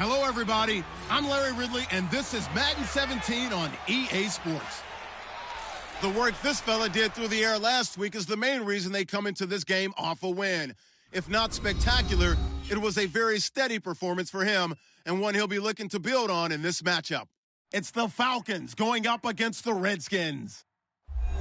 Hello, everybody. I'm Larry Ridley, and this is Madden 17 on EA Sports. The work this fella did through the air last week is the main reason they come into this game off a win. If not spectacular, it was a very steady performance for him and one he'll be looking to build on in this matchup. It's the Falcons going up against the Redskins. For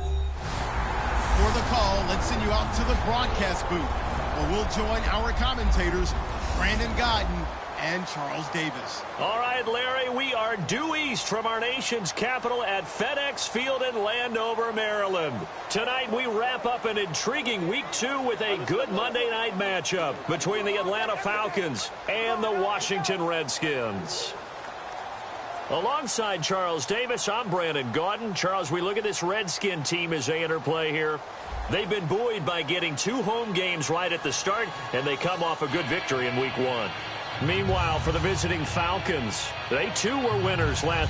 the call, let's send you out to the broadcast booth, where we'll join our commentators, Brandon Guyton and Charles Davis. All right, Larry, we are due east from our nation's capital at FedEx Field in Landover, Maryland. Tonight, we wrap up an intriguing Week 2 with a good Monday night matchup between the Atlanta Falcons and the Washington Redskins. Alongside Charles Davis, I'm Brandon Guyton. Charles, we look at this Redskin team as they interplay here. They've been buoyed by getting 2 home games right at the start, and they come off a good victory in Week 1. Meanwhile, for the visiting Falcons, they too were winners last.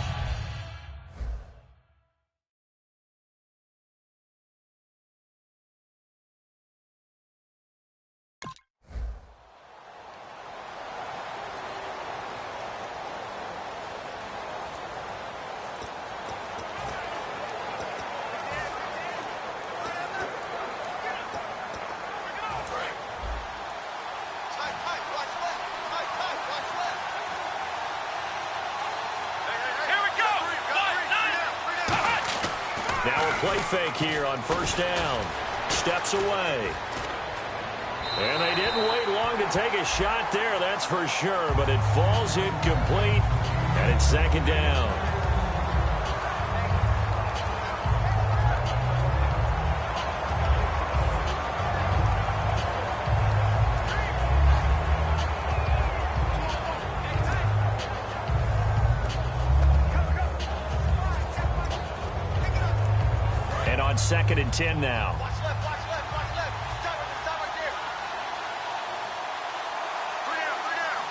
Now a play fake here on first down. Steps away. And they didn't wait long to take a shot there, that's for sure. But it falls incomplete, and it's second down. On 2nd and 10 now. Watch left, watch left, watch left. Stop right there. 3 down.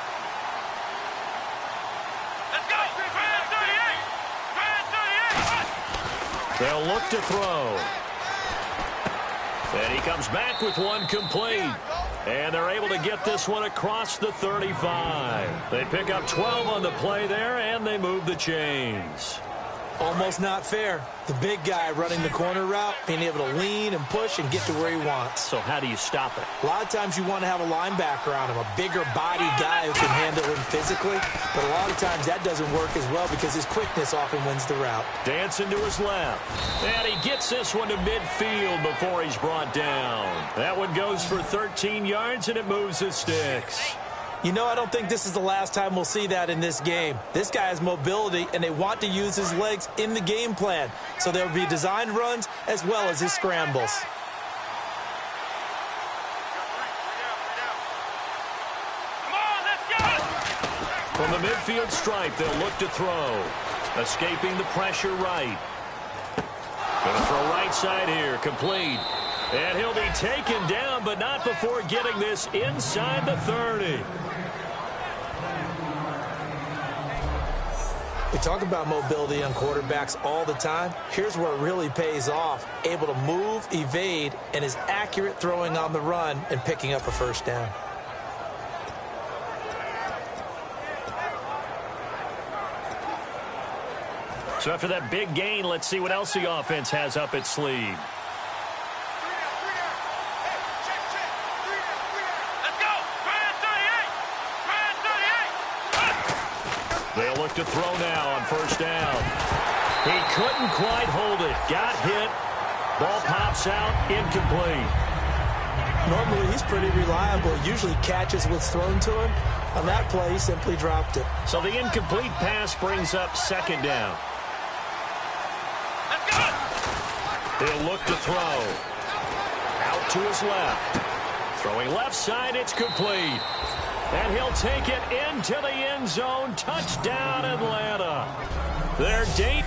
Let's go. 38. They'll look to throw. And he comes back with one complete. And they're able to get this one across the 35. They pick up 12 on the play there, and they move the chains. Almost not fair. The big guy running the corner route, being able to lean and push and get to where he wants. So how do you stop it? A lot of times you want to have a linebacker on him, a bigger body guy who can handle him physically. But a lot of times that doesn't work as well because his quickness often wins the route. Dancing to his left. And he gets this one to midfield before he's brought down. That one goes for 13 yards, and it moves the sticks. You know, I don't think this is the last time we'll see that in this game. This guy has mobility, and they want to use his legs in the game plan. So there will be designed runs as well as his scrambles. Come on, let's go. From the midfield stripe, they'll look to throw. Escaping the pressure right. Going to throw right side here, complete. And he'll be taken down, but not before getting this inside the 30. We talk about mobility on quarterbacks all the time. Here's where it really pays off. Able to move, evade, and is accurate throwing on the run and picking up a first down. So after that big gain, let's see what else the offense has up its sleeve. They'll look to throw now on first down. He couldn't quite hold it. Got hit. Ball pops out. Incomplete. Normally, he's pretty reliable. Usually catches what's thrown to him. On that play, he simply dropped it. So the incomplete pass brings up second down. He'll look to throw. Out to his left. Throwing left side, it's complete. And he'll take it into the end zone. Touchdown, Atlanta. They're deep.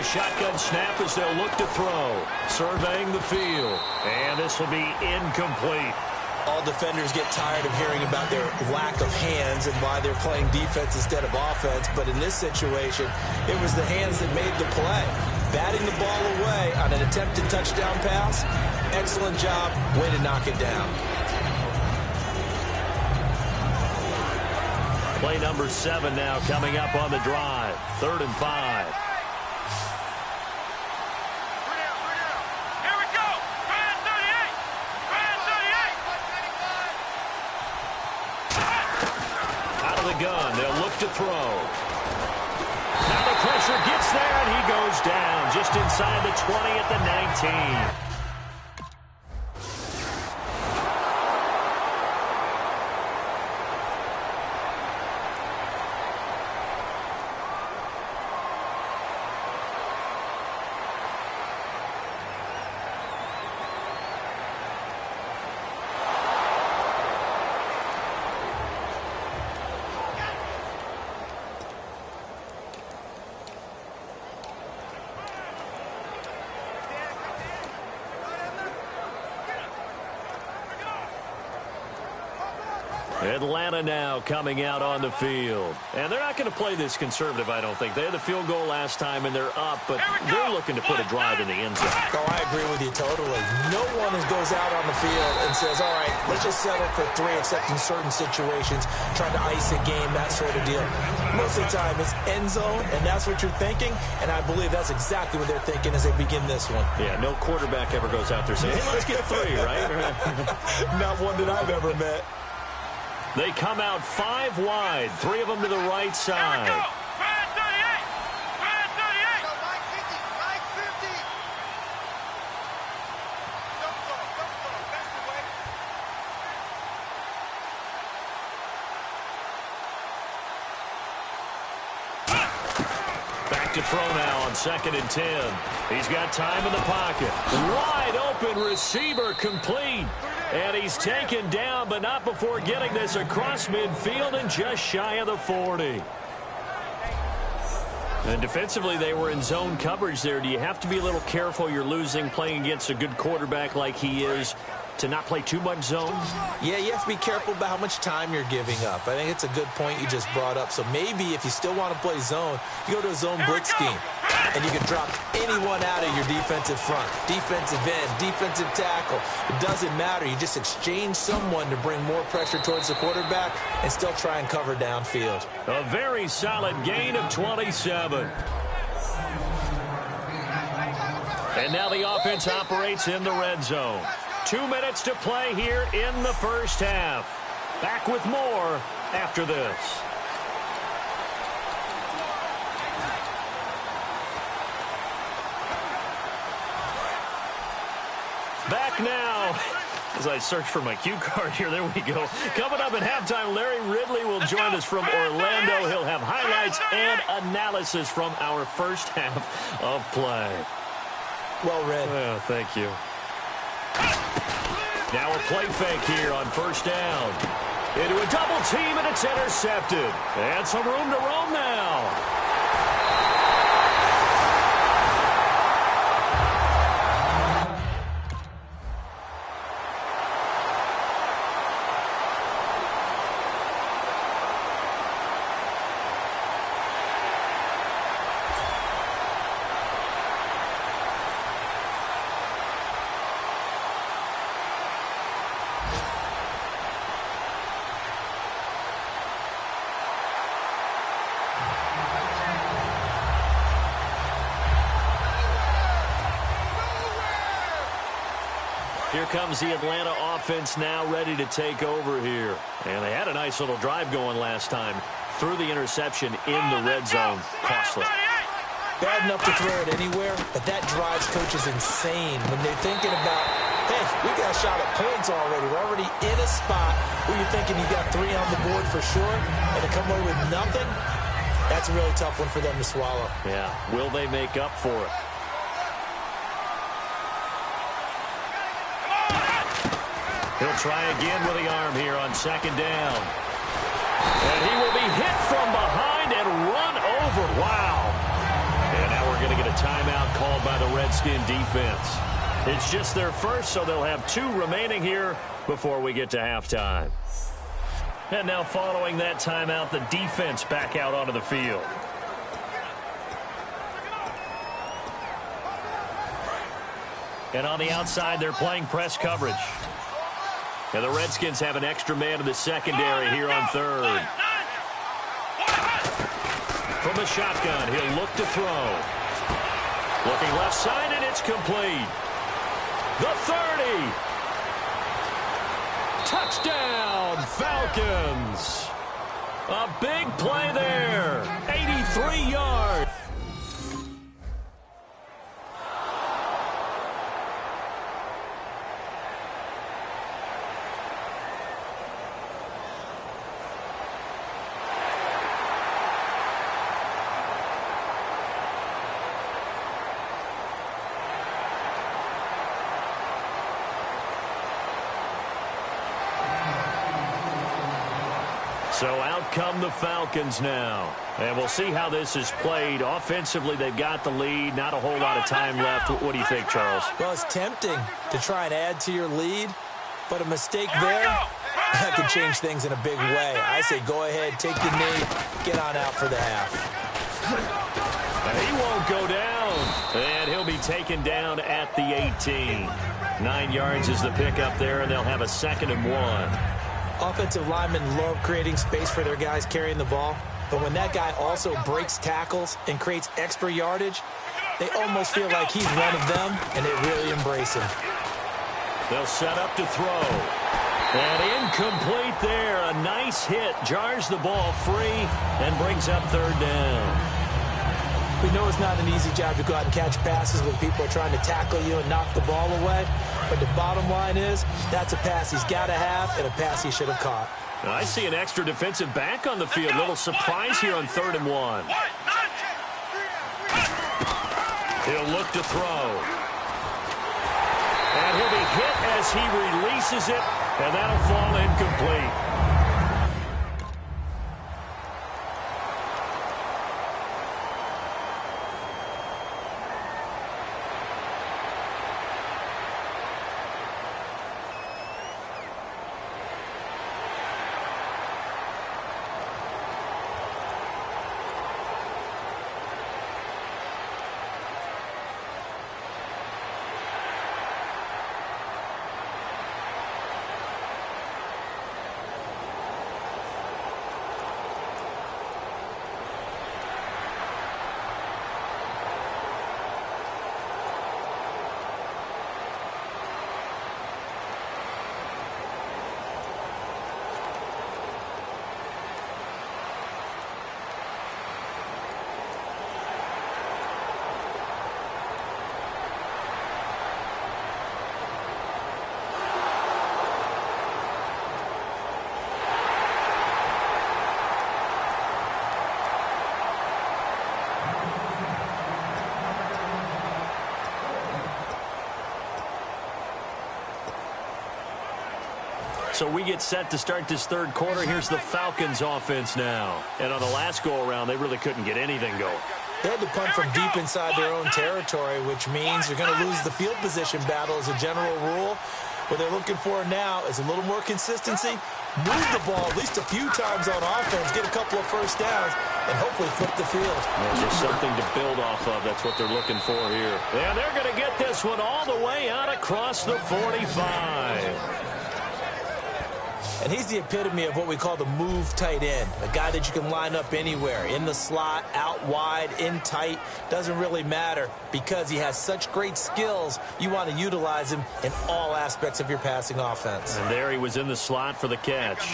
a shotgun snap as they'll look to throw. Surveying the field. And this will be incomplete. All defenders get tired of hearing about their lack of hands and why they're playing defense instead of offense. But in this situation, it was the hands that made the play. Batting the ball away on an attempted touchdown pass. Excellent job. Way to knock it down. Play number 7 now coming up on the drive. 3rd and 5. Here we go. Brand 38. Brand 38. Out of the gun. They'll look to throw. Now the pressure gets there, and he goes down just inside the 20 at the 19. Atlanta now coming out on the field. And they're not going to play this conservative, I don't think. They had the field goal last time, and they're up, but they're looking to put a drive in the end zone. Oh, I agree with you totally. No one goes out on the field and says, all right, let's just settle for 3, except in certain situations, trying to ice a game, that sort of deal. Most of the time, it's end zone, and that's what you're thinking, and I believe that's exactly what they're thinking as they begin this one. Yeah, no quarterback ever goes out there saying, hey, let's get 3, right? Not one that I've ever met. They come out 5 wide, 3 of them to the right side. Here we go. Brand 38. Brand 38. Go, Mike 50. Mike 50. Don't go. That's the way. Back to throw now on 2nd and 10. He's got time in the pocket. Wide open receiver complete. And he's taken down, but not before getting this across midfield and just shy of the 40. And defensively, they were in zone coverage there. Do you have to be a little careful? You're losing playing against a good quarterback like he is to not play too much zone? Yeah, you have to be careful about how much time you're giving up. I think it's a good point you just brought up. So maybe if you still want to play zone, you go to a zone blitz scheme. And you can drop anyone out of your defensive front. Defensive end, defensive tackle. It doesn't matter. You just exchange someone to bring more pressure towards the quarterback and still try and cover downfield. A very solid gain of 27. And now the offense operates in the red zone. 2 minutes to play here in the first half. Back with more after this. Back now. As I search for my cue card here, there we go. Coming up at halftime, Larry Ridley will join us from Orlando. He'll have highlights and analysis from our first half of play. Well read. Well, thank you. Now a play fake here on 1st down. Into a double team, and it's intercepted. And some room to roam now. Here comes the Atlanta offense now ready to take over here. And they had a nice little drive going last time. Threw the interception in the red zone. Costly. Bad enough to throw it anywhere, but that drives coaches insane when they're thinking about, hey, we got a shot at points already. We're already in a spot where you're thinking you got 3 on the board for sure, and to come away with nothing, that's a really tough one for them to swallow. Yeah, will they make up for it? He'll try again with the arm here on 2nd down. And he will be hit from behind and run over. Wow. And now we're going to get a timeout called by the Redskin defense. It's just their first, so they'll have 2 remaining here before we get to halftime. And now following that timeout, the defense back out onto the field. And on the outside, they're playing press coverage. And the Redskins have an extra man in the secondary here on third. From the shotgun, he'll look to throw. Looking left side, and it's complete. The 30. Touchdown, Falcons. A big play there. 83 yards. So out come the Falcons now. And we'll see how this is played. Offensively, they've got the lead. Not a whole lot of time left. What do you think, Charles? Well, it's tempting to try and add to your lead, but a mistake there, that could change things in a big way. I say go ahead, take the knee, get on out for the half. He won't go down. And he'll be taken down at the 18. 9 yards is the pickup there, and they'll have a 2nd and 1. Offensive linemen love creating space for their guys carrying the ball, but when that guy also breaks tackles and creates extra yardage, they almost feel like he's one of them, and they really embrace him. They'll set up to throw. And incomplete there. A nice hit. Jars the ball free and brings up 3rd down. We know it's not an easy job to go out and catch passes when people are trying to tackle you and knock the ball away. But the bottom line is, that's a pass he's got to have and a pass he should have caught. I see an extra defensive back on the field. Little surprise here on 3rd and 1. He'll look to throw. And he'll be hit as he releases it, and that'll fall incomplete. So we get set to start this 3rd quarter. Here's the Falcons offense now. And on the last go-around, they really couldn't get anything going. They had to punt from deep inside their own territory, which means you're going to lose the field position battle as a general rule. What they're looking for now is a little more consistency, move the ball at least a few times on offense, get a couple of first downs, and hopefully flip the field. There's just something to build off of. That's what they're looking for here. And they're going to get this one all the way out across the 45. And he's the epitome of what we call the move tight end, a guy that you can line up anywhere, in the slot, out wide, in tight, doesn't really matter because he has such great skills. You want to utilize him in all aspects of your passing offense. And there he was in the slot for the catch.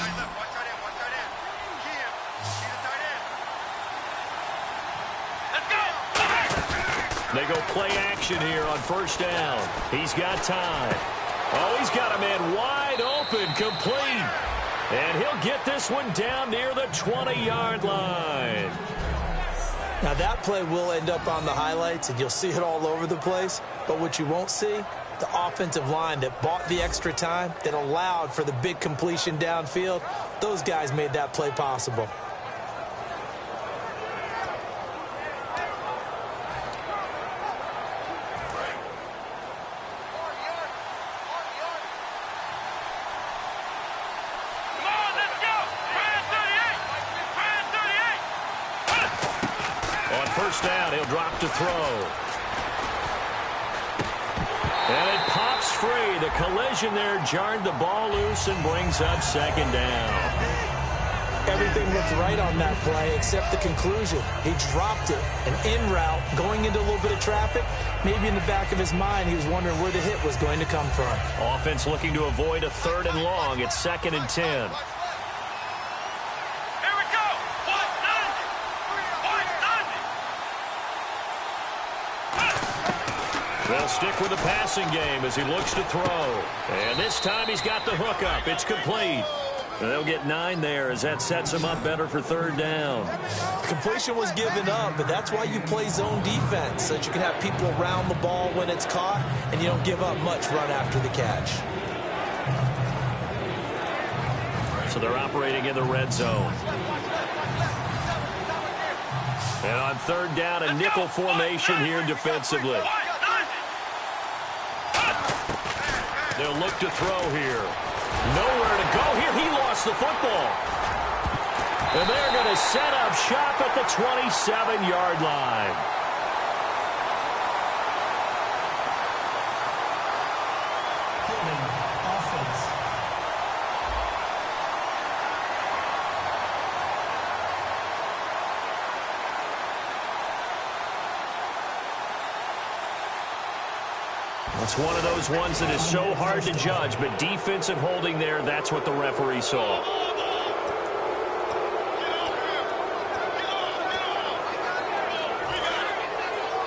They go play action here on 1st down. He's got time. Oh, he's got a man wide open, complete. And he'll get this one down near the 20-yard line. Now, that play will end up on the highlights, and you'll see it all over the place. But what you won't see, the offensive line that bought the extra time, that allowed for the big completion downfield, those guys made that play possible. first down. He'll drop to throw. And it pops free. The collision there jarred the ball loose and brings up second down. Everything looked right on that play except the conclusion. He dropped it. An en route, going into a little bit of traffic. Maybe in the back of his mind, he was wondering where the hit was going to come from. Offense looking to avoid a 3rd and long. It's 2nd and 10. They'll stick with the passing game as he looks to throw. And this time he's got the hook up. It's complete. And they'll get 9 there as that sets him up better for 3rd down. Completion was given up, but that's why you play zone defense, so that you can have people around the ball when it's caught, and you don't give up much run after the catch. So they're operating in the red zone. And on 3rd down, a nickel formation here defensively. They'll look to throw here. Nowhere to go here. He lost the football. And they're going to set up shop at the 27-yard line. Offense. It's one of those ones that is so hard to judge, but defensive holding there, that's what the referee saw.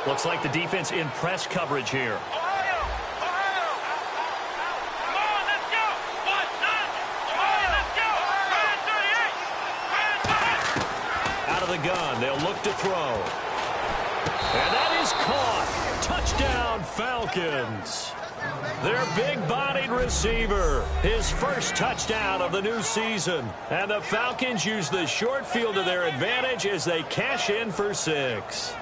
Looks like the defense in press coverage here. Out of the gun, they'll look to throw. And that is caught. Touchdown, Falcons. Their big-bodied receiver, his first touchdown of the new season. And the Falcons use the short field to their advantage as they cash in for 6.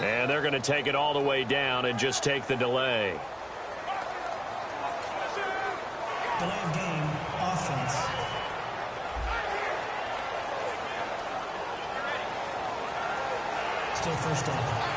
And they're going to take it all the way down and just take the delay. Delay of game, offense. Still first down.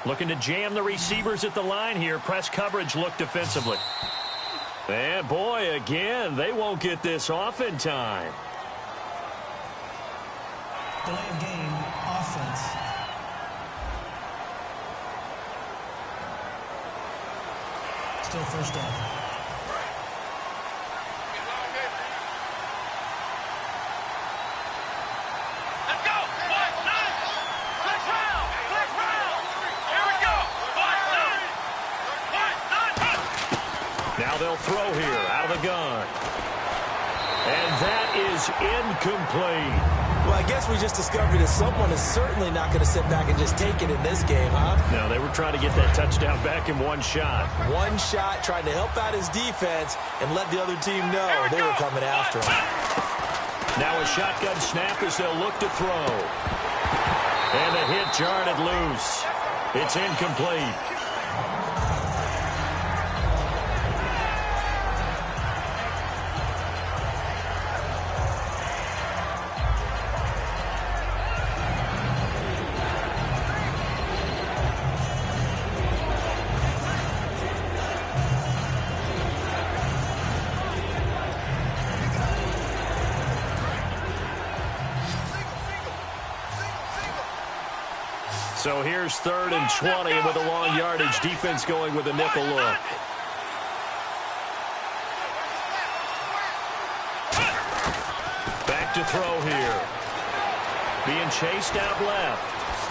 Looking to jam the receivers at the line here. Press coverage look defensively. And boy, again, they won't get this off in time. Delay of game, offense. Still first down. Now they'll throw here out of the gun. And that is incomplete. Well, I guess we just discovered that someone is certainly not going to sit back and just take it in this game, huh? No, they were trying to get that touchdown back in one shot. One shot, trying to help out his defense and let the other team know they were coming after him. Now a shotgun snap as they'll look to throw. And the hit jarred it loose. It's incomplete. So here's 3rd and 20 with a long yardage. Defense going with a nickel look. Back to throw here. Being chased out left.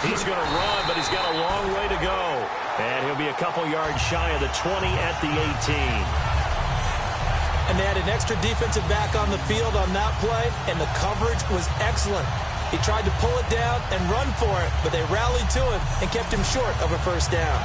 He's going to run, but he's got a long way to go. And he'll be a couple yards shy of the 20 at the 18. And they had an extra defensive back on the field on that play, and the coverage was excellent. He tried to pull it down and run for it, but they rallied to him and kept him short of a first down.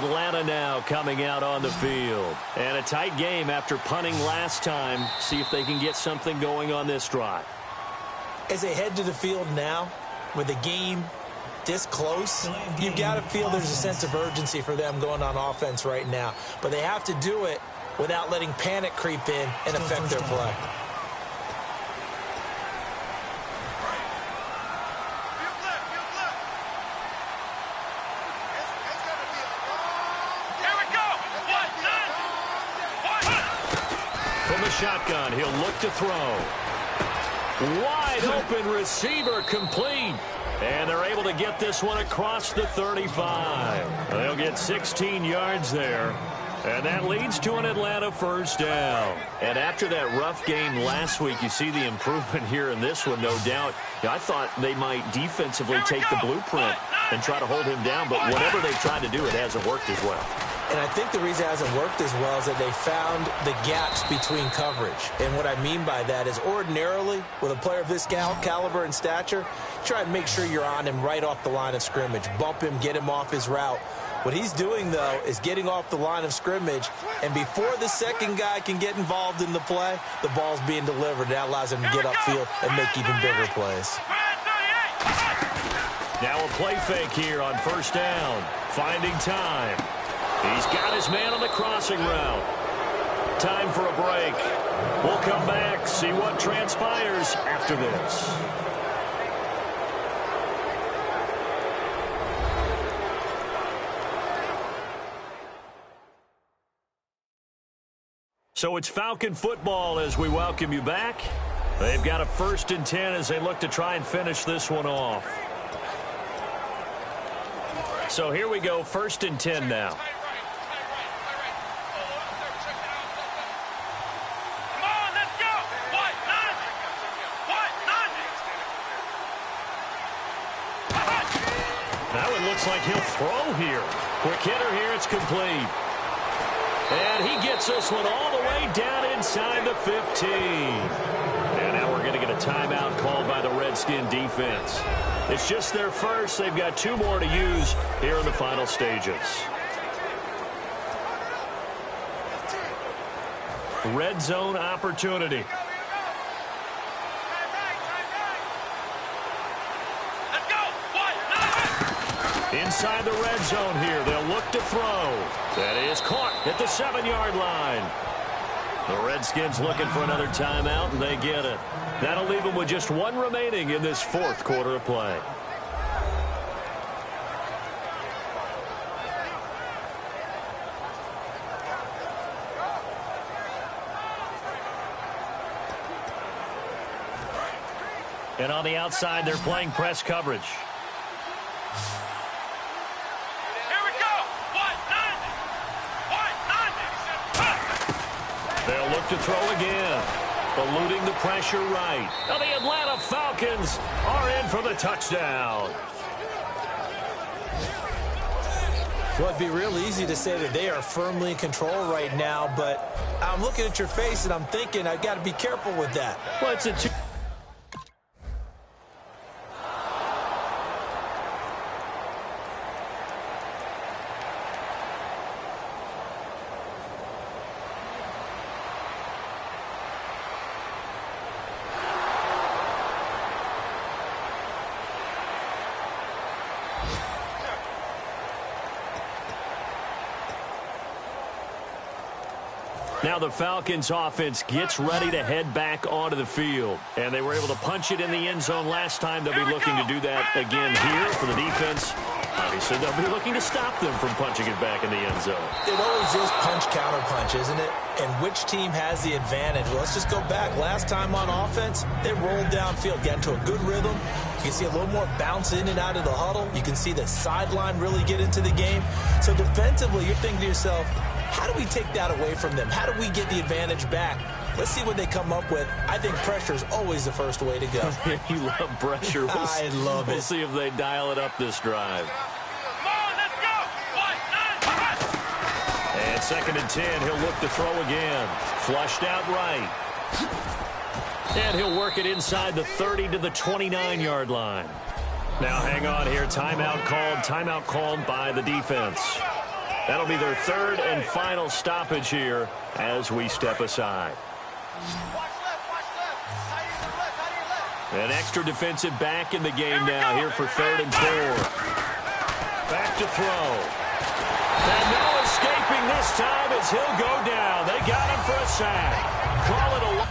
Atlanta now coming out on the field. And a tight game after punting last time. See if they can get something going on this drive. As they head to the field now, with the game this close, you've got to feel there's a sense of urgency for them going on offense right now. But they have to do it without letting panic creep in and affect their play. Shotgun, he'll look to throw. Wide open receiver, complete. And they're able to get this one across the 35. They'll get 16 yards there. And that leads to an Atlanta first down. And after that rough game last week, you see the improvement here in this one, no doubt. I thought they might defensively take the blueprint and try to hold him down, but whatever they've tried to do, it hasn't worked as well. And I think the reason it hasn't worked as well is that they found the gaps between coverage. And what I mean by that is ordinarily, with a player of this caliber and stature, try and make sure you're on him right off the line of scrimmage. Bump him, get him off his route. What he's doing, though, is getting off the line of scrimmage, and before the second guy can get involved in the play, the ball's being delivered. That allows him to get upfield and make even bigger plays. Now a play fake here on first down. Finding time. He's got his man on the crossing route. Time for a break. We'll come back, see what transpires after this. So it's Falcon football as we welcome you back. They've got a 1st and 10 as they look to try and finish this one off. So here we go, 1st and 10 now. That one looks like he'll throw here. Quick hitter here, it's complete. And he gets this one all the way down inside the 15. And now we're going to get a timeout called by the Redskin defense. It's just their first. They've got 2 more to use here in the final stages. Red zone opportunity. Inside the red zone here, they'll look to throw. That is caught at the 7-yard line. The Redskins looking for another timeout, and they get it. That'll leave them with just 1 remaining in this 4th quarter of play. And on the outside, they're playing press coverage. They'll look to throw again. Eluding the pressure right. Now the Atlanta Falcons are in for the touchdown. Well, it'd be real easy to say that they are firmly in control right now, but I'm looking at your face and I'm thinking I've got to be careful with that. Well, it's a 2. Now the Falcons offense gets ready to head back onto the field. And they were able to punch it in the end zone last time. They'll be looking to do that again here for the defense. Obviously, they'll be looking to stop them from punching it back in the end zone. It always is punch-counter-punch, isn't it? And which team has the advantage? Well, let's just go back. Last time on offense, they rolled downfield, got into a good rhythm. You can see a little more bounce in and out of the huddle. You can see the sideline really get into the game. So defensively, you're thinking to yourself, how do we take that away from them? How do we get the advantage back? Let's see what they come up with. I think pressure is always the first way to go. You love pressure. I love it. We'll see if they dial it up this drive. Come on, let's go. 1, 9, And 2nd and 10, he'll look to throw again. Flushed out right. And he'll work it inside the 30 to the 29-yard line. Now hang on here. Timeout called by the defense. That'll be their 3rd and final stoppage here as we step aside. An extra defensive back in the game now here for 3rd and 4. Back to throw. And no escaping this time as he'll go down. They got him for a sack. Call it a...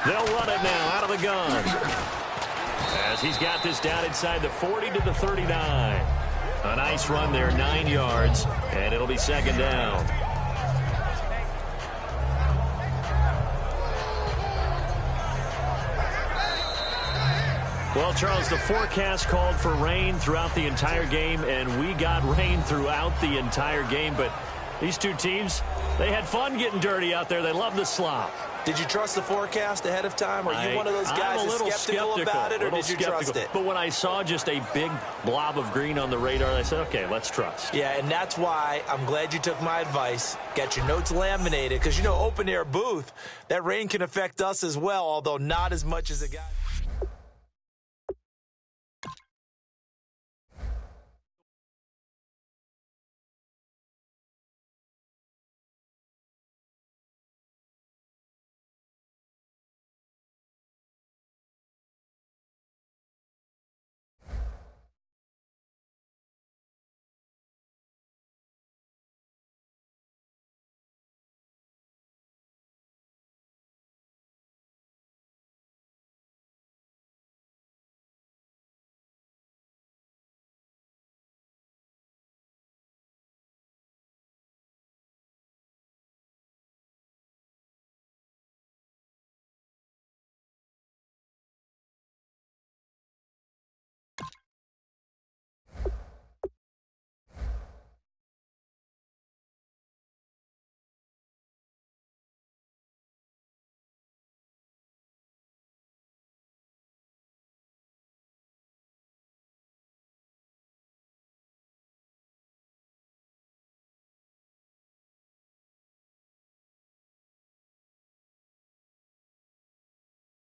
They'll run it now out of the gun. As he's got this down inside the 40 to the 39. A nice run there, 9 yards, and it'll be 2nd down. Well, Charles, the forecast called for rain throughout the entire game, and we got rain throughout the entire game. But these two teams, they had fun getting dirty out there. They love the slop. Did you trust the forecast ahead of time? Are you one of those guys that's skeptical about it, or did you trust it? But when I saw just a big blob of green on the radar, I said, okay, let's trust. Yeah, and that's why I'm glad you took my advice. Get your notes laminated, because, you know, open-air booth, that rain can affect us as well, although not as much as a guy.